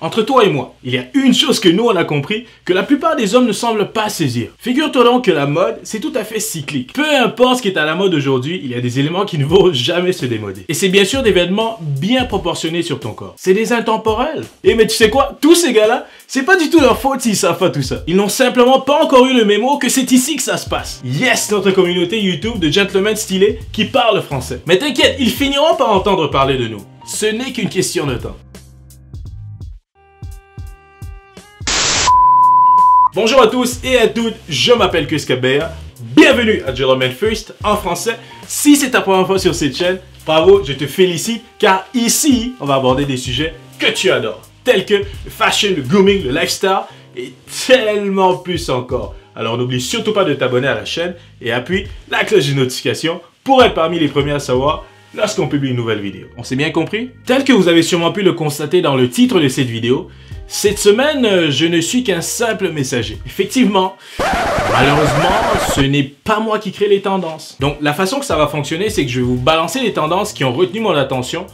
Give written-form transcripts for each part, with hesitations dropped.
Entre toi et moi, il y a une chose que nous on a compris, que la plupart des hommes ne semblent pas saisir. Figure-toi donc que la mode, c'est tout à fait cyclique. Peu importe ce qui est à la mode aujourd'hui, il y a des éléments qui ne vont jamais se démoder. Et c'est bien sûr des vêtements bien proportionnés sur ton corps. C'est des intemporels. Et mais tu sais quoi, tous ces gars-là, c'est pas du tout leur faute s'ils savent pas tout ça. Ils n'ont simplement pas encore eu le mémo que c'est ici que ça se passe. Yes, notre communauté YouTube de gentlemen stylés qui parlent français. Mais t'inquiète, ils finiront par entendre parler de nous. Ce n'est qu'une question de temps. Bonjour à tous et à toutes, je m'appelle Chris Kabea. Bienvenue à Gentlemen First en français. Si c'est ta première fois sur cette chaîne, bravo, je te félicite car ici, on va aborder des sujets que tu adores, tels que le fashion, le grooming, le lifestyle et tellement plus encore. Alors n'oublie surtout pas de t'abonner à la chaîne et appuie la cloche de notification pour être parmi les premiers à savoir lorsqu'on publie une nouvelle vidéo. On s'est bien compris? Tel que vous avez sûrement pu le constater dans le titre de cette vidéo, cette semaine, je ne suis qu'un simple messager. Effectivement, malheureusement, ce n'est pas moi qui crée les tendances. Donc, la façon que ça va fonctionner, c'est que je vais vous balancer les tendances qui ont retenu mon attention,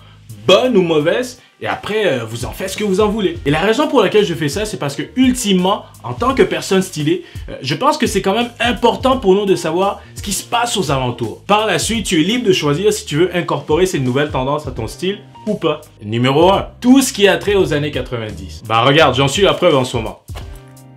bonnes ou mauvaises, et après, vous en faites ce que vous en voulez. Et la raison pour laquelle je fais ça, c'est parce que, ultimement, en tant que personne stylée, je pense que c'est quand même important pour nous de savoir ce qui se passe aux alentours. Par la suite, tu es libre de choisir si tu veux incorporer ces nouvelles tendances à ton style ou pas. Numéro 1, tout ce qui a trait aux années 90. Bah regarde, j'en suis la preuve en ce moment.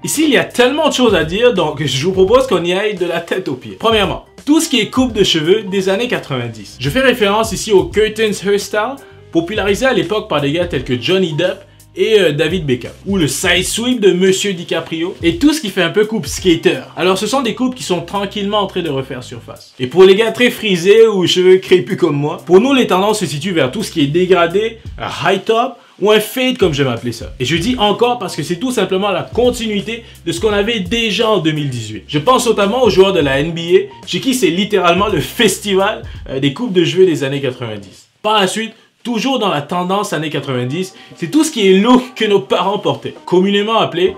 Ici, il y a tellement de choses à dire, donc je vous propose qu'on y aille de la tête aux pieds. Premièrement, tout ce qui est coupe de cheveux des années 90. Je fais référence ici au Curtains Hairstyle, popularisé à l'époque par des gars tels que Johnny Depp et David Beckham, ou le side sweep de Monsieur DiCaprio, et tout ce qui fait un peu coupe skater. Alors ce sont des coupes qui sont tranquillement en train de refaire surface. Et pour les gars très frisés ou cheveux crépus comme moi, pour nous les tendances se situent vers tout ce qui est dégradé, un high top, ou un fade comme j'aime appeler ça. Et je dis encore parce que c'est tout simplement la continuité de ce qu'on avait déjà en 2018. Je pense notamment aux joueurs de la NBA, chez qui c'est littéralement le festival des coupes de cheveux des années 90. Par la suite, toujours dans la tendance années 90, c'est tout ce qui est look que nos parents portaient, communément appelé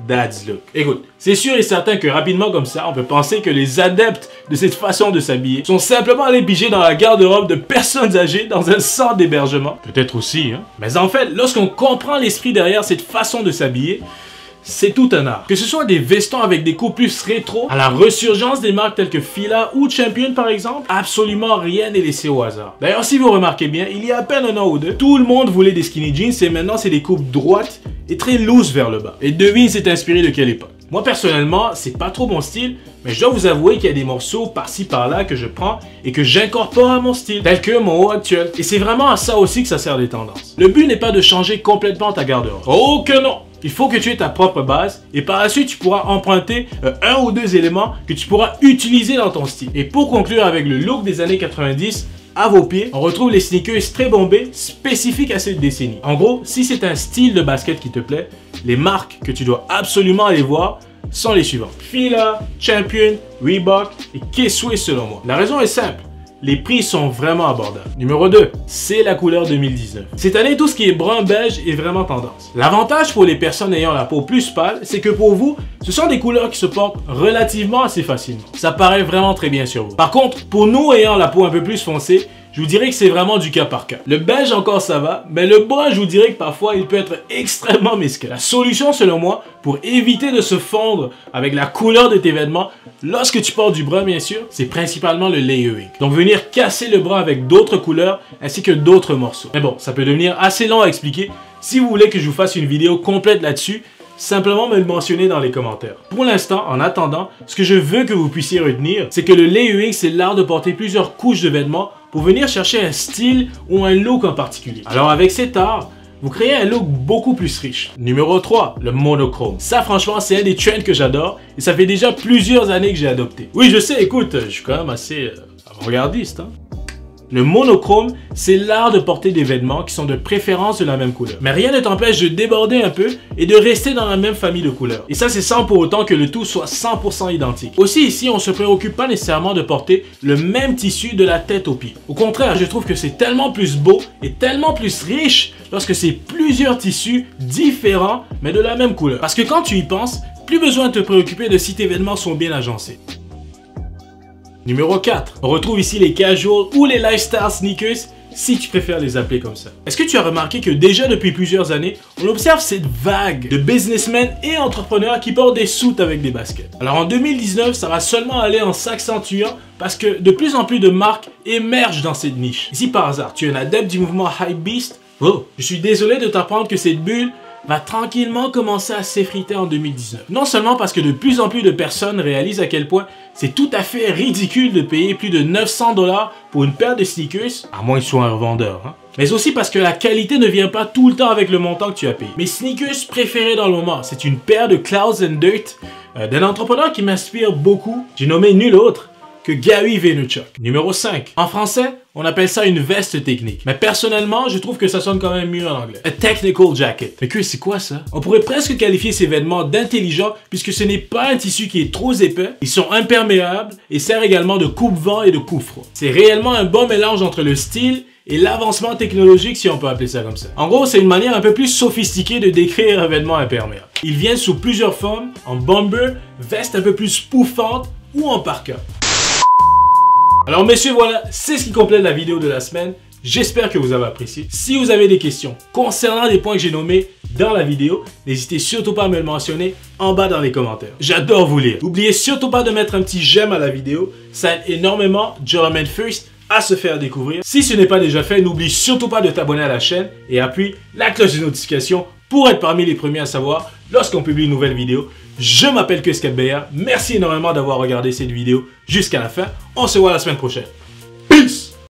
dad's look. Écoute, c'est sûr et certain que rapidement comme ça, on peut penser que les adeptes de cette façon de s'habiller sont simplement allés piger dans la garde-robe de personnes âgées dans un centre d'hébergement. Peut-être aussi, hein. Mais en fait, lorsqu'on comprend l'esprit derrière cette façon de s'habiller, c'est tout un art. Que ce soit des vestons avec des coupes plus rétro, à la ressurgence des marques telles que Fila ou Champion par exemple, absolument rien n'est laissé au hasard. D'ailleurs, si vous remarquez bien, il y a à peine un an ou deux, tout le monde voulait des skinny jeans et maintenant c'est des coupes droites et très loose vers le bas. Et devine c'est inspiré de quelle époque? Moi personnellement, c'est pas trop mon style, mais je dois vous avouer qu'il y a des morceaux par-ci par-là que je prends et que j'incorpore à mon style, tel que mon haut actuel. Et c'est vraiment à ça aussi que ça sert des tendances. Le but n'est pas de changer complètement ta garde-robe. Oh que non! Il faut que tu aies ta propre base et par la suite tu pourras emprunter un ou deux éléments que tu pourras utiliser dans ton style. Et pour conclure avec le look des années 90, à vos pieds, on retrouve les sneakers très bombés spécifiques à cette décennie. En gros, si c'est un style de basket qui te plaît, les marques que tu dois absolument aller voir sont les suivantes. Fila, Champion, Reebok et K-Swiss selon moi. La raison est simple. Les prix sont vraiment abordables. Numéro 2, c'est la couleur 2019. Cette année, tout ce qui est brun-beige est vraiment tendance. L'avantage pour les personnes ayant la peau plus pâle, c'est que pour vous, ce sont des couleurs qui se portent relativement assez facilement. Ça paraît vraiment très bien sur vous. Par contre, pour nous ayant la peau un peu plus foncée, je vous dirais que c'est vraiment du cas par cas. Le beige encore ça va, mais le brun je vous dirais que parfois il peut être extrêmement mesquin. La solution selon moi, pour éviter de se fondre avec la couleur de tes vêtements, lorsque tu portes du brun bien sûr, c'est principalement le layering. Donc venir casser le brun avec d'autres couleurs ainsi que d'autres morceaux. Mais bon, ça peut devenir assez long à expliquer. Si vous voulez que je vous fasse une vidéo complète là-dessus, simplement me le mentionner dans les commentaires. Pour l'instant, en attendant, ce que je veux que vous puissiez retenir, c'est que le layering, c'est l'art de porter plusieurs couches de vêtements pour venir chercher un style ou un look en particulier. Alors avec cet art, vous créez un look beaucoup plus riche. Numéro 3, le monochrome. Ça franchement, c'est un des trends que j'adore et ça fait déjà plusieurs années que j'ai adopté. Oui, je sais, écoute, je suis quand même assez avant-gardiste, hein. Le monochrome, c'est l'art de porter des vêtements qui sont de préférence de la même couleur. Mais rien ne t'empêche de déborder un peu et de rester dans la même famille de couleurs. Et ça, c'est sans pour autant que le tout soit 100% identique. Aussi ici, on se préoccupe pas nécessairement de porter le même tissu de la tête aux pieds. Au contraire, je trouve que c'est tellement plus beau et tellement plus riche lorsque c'est plusieurs tissus différents mais de la même couleur. Parce que quand tu y penses, plus besoin de te préoccuper de si tes vêtements sont bien agencés. Numéro 4, on retrouve ici les casual ou les lifestyle sneakers si tu préfères les appeler comme ça. Est-ce que tu as remarqué que déjà depuis plusieurs années, on observe cette vague de businessmen et entrepreneurs qui portent des suits avec des baskets? Alors en 2019, ça va seulement aller en s'accentuant parce que de plus en plus de marques émergent dans cette niche. Et si par hasard, tu es un adepte du mouvement Hypebeast, oh, je suis désolé de t'apprendre que cette bulle va tranquillement commencer à s'effriter en 2019. Non seulement parce que de plus en plus de personnes réalisent à quel point c'est tout à fait ridicule de payer plus de 900 $ pour une paire de sneakers, à moins que tu sois un revendeur, hein. Mais aussi parce que la qualité ne vient pas tout le temps avec le montant que tu as payé. Mes sneakers préférés dans le moment, c'est une paire de Clouds and Dirt d'un entrepreneur qui m'inspire beaucoup. J'ai nommé nul autre que Gary Vaynerchuk. Numéro 5. En français, on appelle ça une veste technique. Mais personnellement, je trouve que ça sonne quand même mieux en anglais. A technical jacket. Mais que c'est quoi ça? On pourrait presque qualifier ces vêtements d'intelligents puisque ce n'est pas un tissu qui est trop épais. Ils sont imperméables et servent également de coupe-vent et de coupe-froid. C'est réellement un bon mélange entre le style et l'avancement technologique, si on peut appeler ça comme ça. En gros, c'est une manière un peu plus sophistiquée de décrire un vêtement imperméable. Il vient sous plusieurs formes, en bomber, veste un peu plus pouffante ou en parka. Alors messieurs, voilà, c'est ce qui complète la vidéo de la semaine. J'espère que vous avez apprécié. Si vous avez des questions concernant les points que j'ai nommés dans la vidéo, n'hésitez surtout pas à me le mentionner en bas dans les commentaires. J'adore vous lire. N'oubliez surtout pas de mettre un petit j'aime à la vidéo. Ça aide énormément Gentleman First à se faire découvrir. Si ce n'est pas déjà fait, n'oublie surtout pas de t'abonner à la chaîne et appuie la cloche de notification pour être parmi les premiers à savoir lorsqu'on publie une nouvelle vidéo. Je m'appelle Keskabeya. Merci énormément d'avoir regardé cette vidéo jusqu'à la fin. On se voit la semaine prochaine.